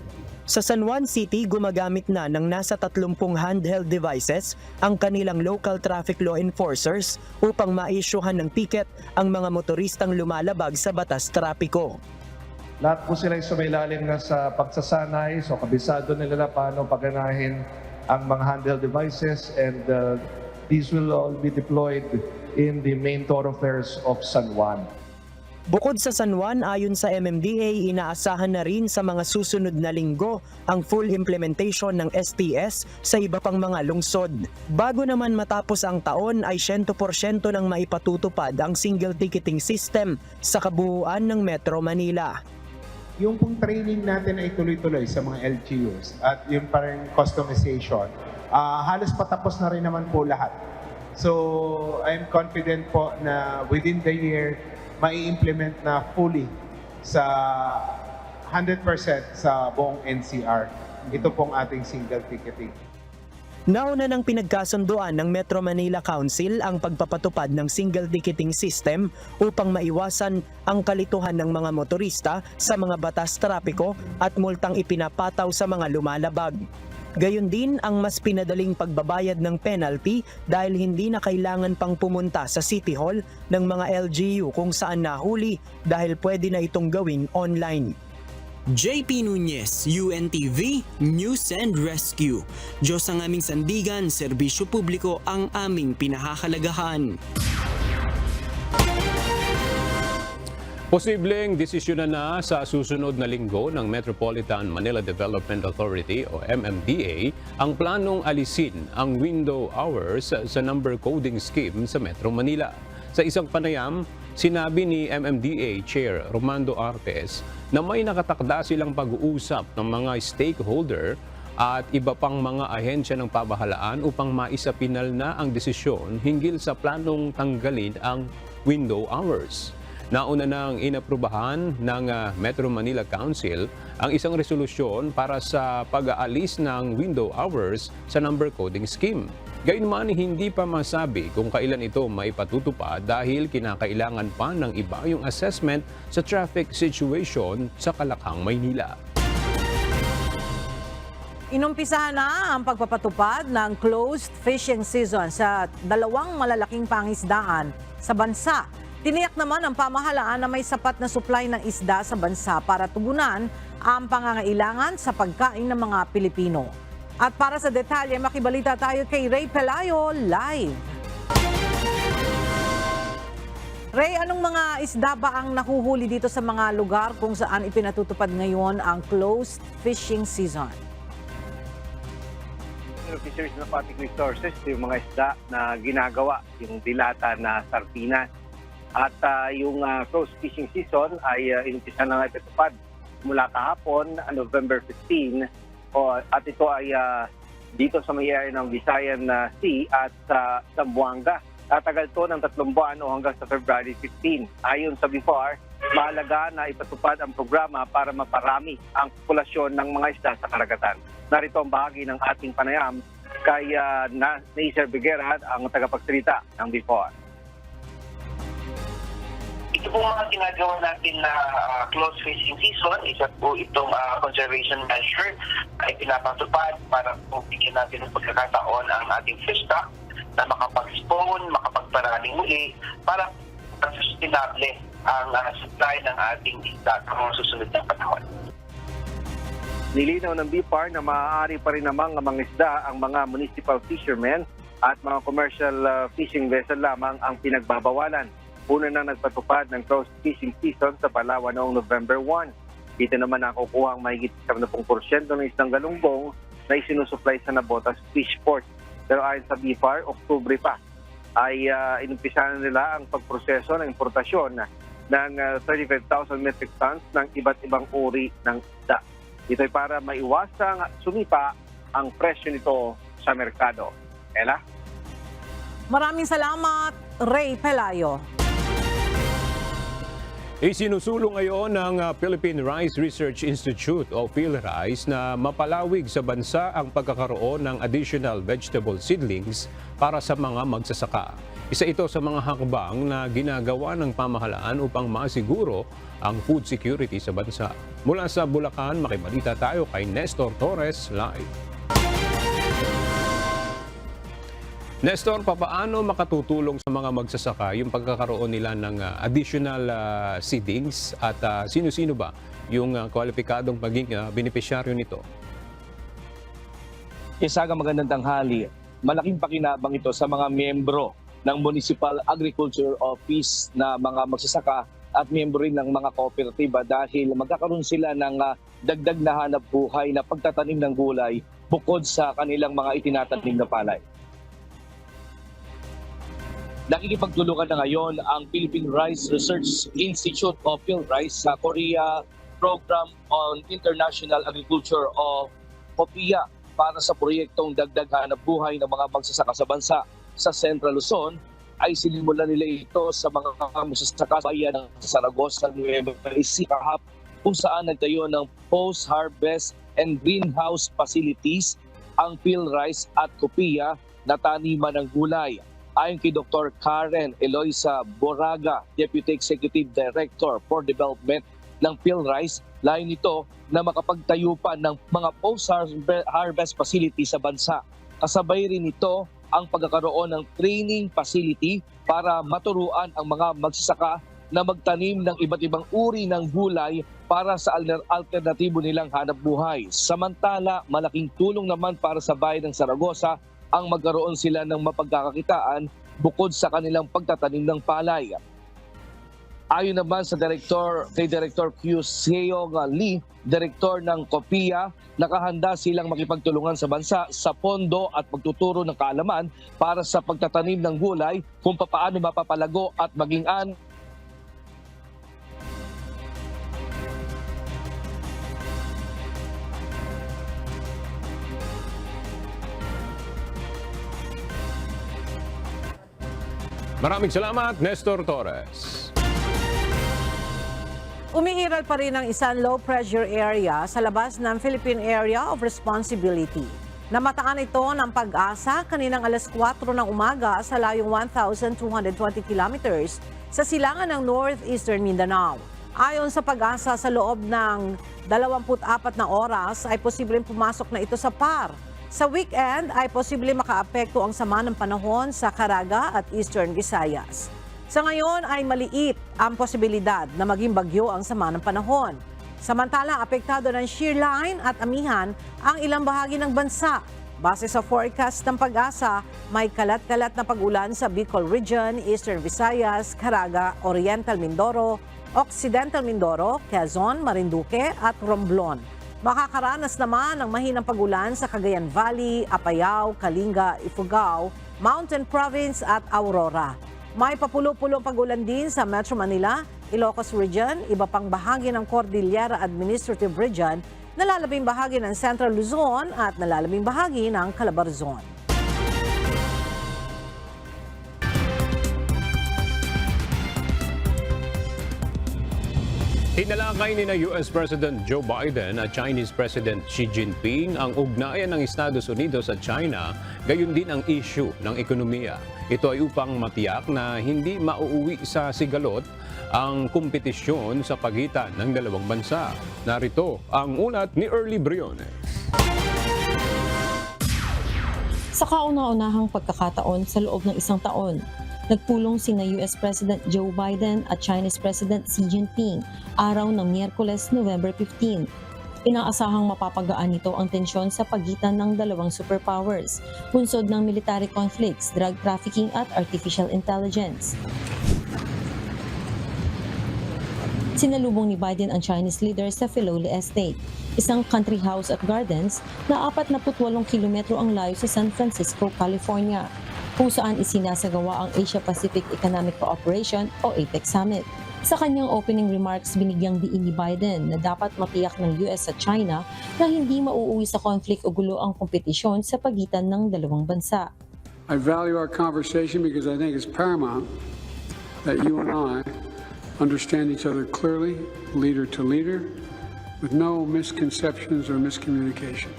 Sa San Juan City, gumagamit na ng nasa 30 handheld devices ang kanilang local traffic law enforcers upang ma-issuehan ng ticket ang mga motoristang lumalabag sa batas trapiko. Lahat po sila ay sumailalim na sa pagsasanay, so kabisado nila na paano paganahin ang mga handheld devices, and these will all be deployed in the main thoroughfares of San Juan. Bukod sa San Juan, ayon sa MMDA, inaasahan na rin sa mga susunod na linggo ang full implementation ng STS sa iba pang mga lungsod. Bago naman matapos ang taon ay 100% nang maipatutupad ang single ticketing system sa kabuuan ng Metro Manila. Yung pong training natin ay tuloy-tuloy sa mga LGUs at yung parang customization, halos patapos na rin naman po lahat. So I'm confident po na within the year, mai-implement na fully sa 100% sa buong NCR. Ito pong ating single ticketing. Nauna nang pinagkasunduan ng Metro Manila Council ang pagpapatupad ng single ticketing system upang maiwasan ang kalituhan ng mga motorista sa mga batas trapiko at multang ipinapataw sa mga lumalabag. Gayon din ang mas pinadaling pagbabayad ng penalty dahil hindi na kailangan pang pumunta sa City Hall ng mga LGU kung saan nahuli dahil pwede na itong gawin online. JP Nunez, UNTV, News and Rescue. Diyos ang aming sandigan, serbisyo publiko ang aming pinahahalagahan. Posibleng desisyonan na sa susunod na linggo ng Metropolitan Manila Development Authority o MMDA ang planong alisin ang window hours sa number coding scheme sa Metro Manila. Sa isang panayam, sinabi ni MMDA Chair Romando Artes na may nakatakda silang pag-uusap ng mga stakeholder at iba pang mga ahensya ng pamahalaan upang maisapinal na ang desisyon hinggil sa planong tanggalin ang window hours. Nauna nang inaprubahan ng Metro Manila Council ang isang resolusyon para sa pag-aalis ng window hours sa number coding scheme. Gayunman, hindi pa masabi kung kailan ito maipatutupad dahil kinakailangan pa ng iba yung assessment sa traffic situation sa Kalakhang, Maynila. Inumpisahan na ang pagpapatupad ng closed fishing season sa dalawang malalaking pangisdaan sa bansa. Tiniyak naman ng pamahalaan na may sapat na supply ng isda sa bansa para tugunan ang pangangailangan sa pagkain ng mga Pilipino. At para sa detalye, makibalita tayo kay Ray Pelayo live. Ray, anong mga isda ba ang nahuhuli dito sa mga lugar kung saan ipinatutupad ngayon ang closed fishing season? Fisheries and Aquatic Resources, yung mga isda na ginagawa, yung dilata na sardinas. At yung closed fishing season ay inumpisa na ipatupad mula kahapon, November 15. At ito ay dito sa may area ng Visayan Sea at sa Zamboanga. Tatagal to ng 3 buwan o hanggang sa February 15. Ayon sa BIFAR, mahalaga na ipatupad ang programa para maparami ang populasyon ng mga isda sa karagatan. Narito ang bahagi ng ating panayam kay Nacer Biguera, ang tagapagsalita ng BIFAR. Ito po mga ginagawa natin na closed fishing season, isa po itong conservation measure ay pinapatupad para po bigyan natin ng pagkakataon ang ating fish stock na makapag-spawn, makapagparaning muli para sustainable ang supply ng ating isda sa mga susunod na panahon. Nilinaw ng BIFAR na maaari pa rin namang mangisda ang mga municipal fishermen at mga commercial fishing vessel lamang ang pinagbabawalan. Una na nagpatupad ng closed fishing season sa Palawan noong November 1. Dito naman nakukuha ang mahigit 70% ng isang galunggong na isinusupply sa Nabotas Fishport. Pero ayon sa BIFAR, Oktubre pa ay inumpisahan nila ang pagproseso ng importasyon ng 35,000 metric tons ng iba't ibang uri ng isda. Ito ay para maiwasang sumipa ang presyo nito sa merkado. Ella? Maraming salamat, Ray Pelayo. Isinusulong ngayon ng Philippine Rice Research Institute o PhilRice na mapalawig sa bansa ang pagkakaroon ng additional vegetable seedlings para sa mga magsasaka. Isa ito sa mga hakbang na ginagawa ng pamahalaan upang masiguro ang food security sa bansa. Mula sa Bulacan, makibalita tayo kay Nestor Torres live. Nestor, papaano makatutulong sa mga magsasaka yung pagkakaroon nila ng additional seedings at sino-sino ba yung kwalipikadong maging benepisyaryo nito. Isagang magandang tanghali. Malaking pakinabang ito sa mga miyembro ng Municipal Agriculture Office na mga magsasaka at miyembro rin ng mga kooperatiba dahil magkakaroon sila ng dagdag na hanap buhay na pagtatanim ng gulay bukod sa kanilang mga itinatanim na palay. Nakikipagtulungan na ngayon ang Philippine Rice Research Institute o PhilRice sa Korea Program on International Agriculture o COPIA para sa proyektong dagdag hanap buhay ng mga magsasaka sa bansa. Sa Central Luzon ay sinimulan nila ito sa mga magsasaka sa bayan ng Saragosa, Nueva Ecija kung saan nagtayo ng post-harvest and greenhouse facilities ang PhilRice at COPIA na taniman ng gulay. Ayon kay Dr. Karen Eloisa Boraga, Deputy Executive Director for Development ng PhilRice, layo nito na makapagtayo pa ng mga post-harvest facility sa bansa. Kasabay rin ito ang pagkakaroon ng training facility para maturuan ang mga magsasaka na magtanim ng iba't ibang uri ng gulay para sa alternatibo nilang hanap buhay. Samantala, malaking tulong naman para sa bayan ng Saragosa ang magkaroon sila ng mapagkakakitaan bukod sa kanilang pagtatanim ng palay. Ayon naman sa kay Director Q. Seong Lee, Direktor ng COPIA, nakahanda silang makipagtulungan sa bansa sa pondo at pagtuturo ng kaalaman para sa pagtatanim ng gulay kung paano mapapalago at maging Maraming salamat, Nestor Torres. Umiiral pa rin ang isang low-pressure area sa labas ng Philippine Area of Responsibility. Namataan ito ng Pag-asa kaninang alas 4 ng umaga sa layong 1,220 kilometers sa silangan ng northeastern Mindanao. Ayon sa Pag-asa, sa loob ng 24 na oras ay posibleng pumasok na ito sa PAR. Sa weekend ay posibleng makaapekto ang sama ng panahon sa Caraga at Eastern Visayas. Sa ngayon ay maliit ang posibilidad na maging bagyo ang sama ng panahon. Samantala, apektado ng shear line at amihan ang ilang bahagi ng bansa. Base sa forecast ng Pag-asa, may kalat-kalat na pag-ulan sa Bicol Region, Eastern Visayas, Caraga, Oriental Mindoro, Occidental Mindoro, Quezon, Marinduque at Romblon. Makakaranas naman ng mahinang pag-ulan sa Cagayan Valley, Apayao, Kalinga, Ifugao, Mountain Province at Aurora. May papulo-pulong pag-ulan din sa Metro Manila, Ilocos Region, iba pang bahagi ng Cordillera Administrative Region, nalalabing bahagi ng Central Luzon at nalalabing bahagi ng Calabarzon. Tinalakay ni US President Joe Biden at Chinese President Xi Jinping ang ugnayan ng Estados Unidos at China, gayon din ang issue ng ekonomiya. Ito ay upang matiyak na hindi mauuwi sa sigalot ang kompetisyon sa pagitan ng dalawang bansa. Narito ang ulat ni Early Briones. Sa kauna-unahang pagkakataon sa loob ng isang taon, nagpulong sina US President Joe Biden at Chinese President Xi Jinping araw ng Miyerkules, November 15. Inaasahang mapapagaan nito ang tensyon sa pagitan ng dalawang superpowers, bunsod ng military conflicts, drug trafficking at artificial intelligence. Sinalubong ni Biden ang Chinese leader sa Filoli Estate, isang country house at gardens na 48 kilometro ang layo sa San Francisco, California, kung saan isinasagawa ang Asia-Pacific Economic Cooperation o APEC Summit. Sa kanyang opening remarks, binigyang diin ni Biden na dapat matiyak ng US at China na hindi mauuwi sa conflict o gulo ang kompetisyon sa pagitan ng dalawang bansa. I value our conversation because I think it's paramount that you and I understand each other clearly, leader to leader, with no misconceptions or miscommunication.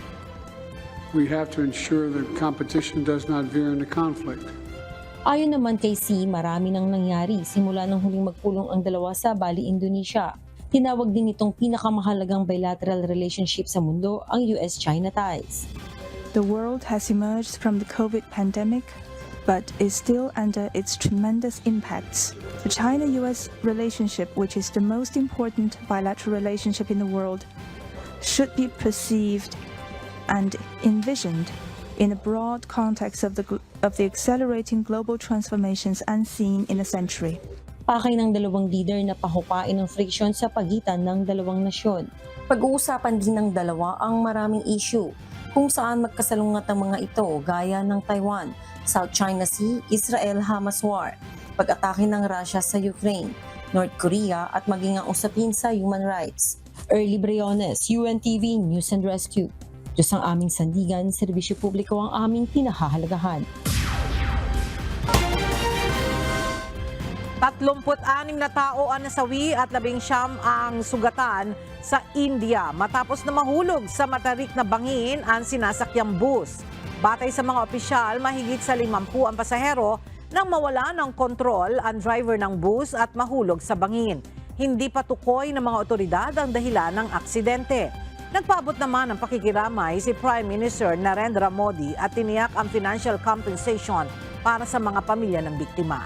We have to ensure that competition does not veer into conflict. Ayon naman kay Xi, marami nang nangyari simula nang huling magpulong ang dalawa sa Bali, Indonesia. Tinawag din itong pinakamahalagang bilateral relationship sa mundo ang US-China ties. The world has emerged from the COVID pandemic but is still under its tremendous impacts. The China-US relationship, which is the most important bilateral relationship in the world, should be perceived and envisioned in a broad context of the accelerating global transformations unseen in a century. Pakay ng dalawang leader na pahupain ang friksyon sa pagitan ng dalawang nasyon. Pag-uusapan din ng dalawa ang maraming issue kung saan magkasalungat ang mga ito gaya ng Taiwan, South China Sea, Israel-Hamas War, pag-atake ng Russia sa Ukraine, North Korea at maging ang usapin sa human rights. Early Briones, UNTV News and Rescue. Diyos ang aming sandigan, serbisyo publiko ang aming pinahahalagahan. 36 na tao ang nasawi at 19 ang sugatan sa India matapos na mahulog sa matarik na bangin ang sinasakyang bus. Batay sa mga opisyal, mahigit sa 50 ang pasahero nang mawala ng kontrol ang driver ng bus at mahulog sa bangin. Hindi pa tukoy ng mga otoridad ang dahilan ng aksidente. Nagpaabot naman ng pakikiramay si Prime Minister Narendra Modi at tiniyak ang financial compensation para sa mga pamilya ng biktima.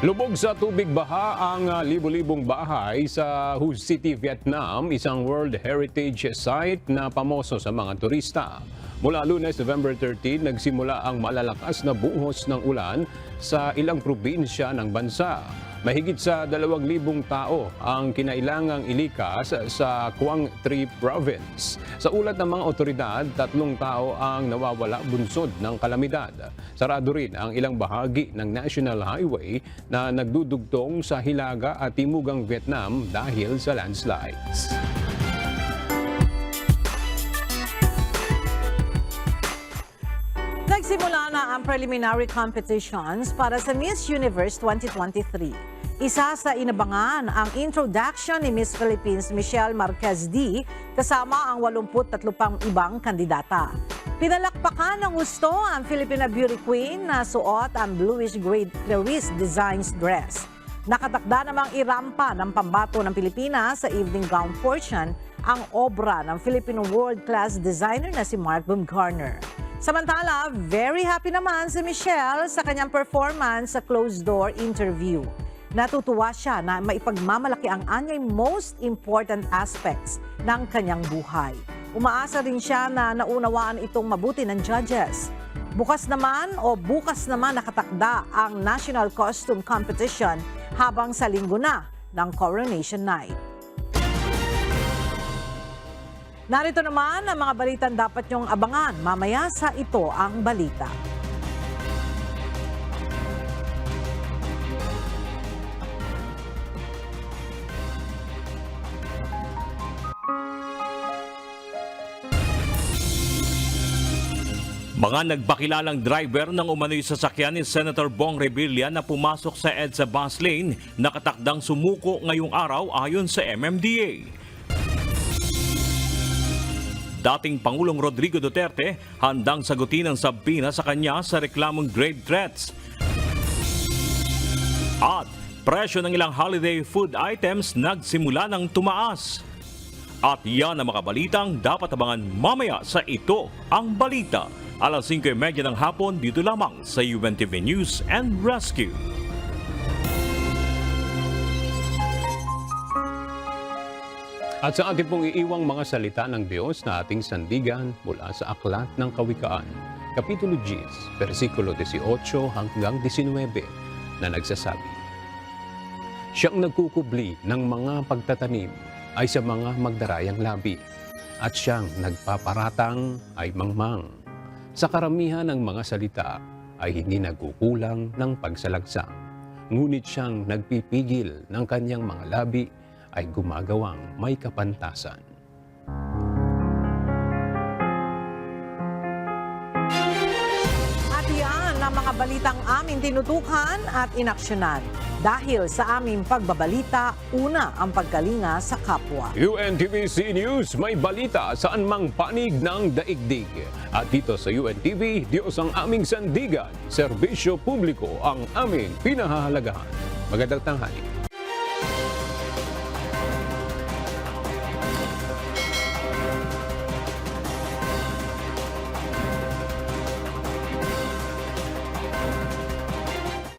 Lubog sa tubig baha ang libo-libong bahay sa Ho City, Vietnam, isang World Heritage Site na pamoso sa mga turista. Mula Lunes, November 13, nagsimula ang malalakas na buhos ng ulan sa ilang probinsya ng bansa. Mahigit sa 2,000 tao ang kinailangang ilikas sa Quang Tri Province. Sa ulat ng mga otoridad, 3 tao ang nawawala bunsod ng kalamidad. Sarado rin ang ilang bahagi ng National Highway na nagdudugtong sa Hilaga at Timugang Vietnam dahil sa landslides. Nagsimula na ang preliminary competitions para sa Miss Universe 2023. Isa sa inabangan ang introduction ni Miss Philippines Michelle Marquez D kasama ang 83 pang ibang kandidata. Pinalakpakan ng gusto ang Filipina Beauty Queen na suot ang bluish-gray Clarice Designs dress. Nakatakda namang irampa ng pambato ng Pilipinas sa evening gown portion ang obra ng Filipino world-class designer na si Mark Baumgartner. Samantala, very happy naman si Michelle sa kanyang performance sa closed-door interview. Natutuwa siya na maipagmamalaki ang anyay most important aspects ng kanyang buhay. Umaasa rin siya na naunawaan itong mabuti ng judges. Bukas naman nakatakda ang National Costume Competition habang sa linggo na ng Coronation Night. Narito naman ang mga balitang dapat niyong abangan mamaya sa Ito Ang Balita. Mga nagpakilalang driver ng umano'y sasakyan ni Senator Bong Revilla na pumasok sa EDSA bus lane nakatakdang sumuko ngayong araw ayon sa MMDA. Dating Pangulong Rodrigo Duterte handang sagutin ang sabina sa kanya sa reklamong grave threats. At presyo ng ilang holiday food items nagsimula ng tumaas. At yan ang mga balitang dapat abangan mamaya sa Ito Ang Balita. Alas 5:30 ng hapon dito lamang sa UNTV News and Rescue. At sa ating pong iiwang mga salita ng Diyos na ating sandigan mula sa Aklat ng Kawikaan, Kapitulo 10, versikulo 18 hanggang 19 na nagsasabi, Siyang nagkukubli ng mga pagtatanim ay sa mga magdarayang labi, at siyang nagpaparatang ay mangmang. Sa karamihan ng mga salita ay hindi nagkukulang ng pagsalagsang, ngunit siyang nagpipigil ng kanyang mga labi ay gumagawang may kapantasan. At yan ang mga balitang aming tinutukan at inaksyonan. Dahil sa aming pagbabalita, una ang pagkalinga sa kapwa. UNTV News, may balita saan mang panig ng daigdig. At dito sa UNTV, Diyos ang aming sandigan, serbisyo publiko ang aming pinahahalagahan. Magandang tanghali.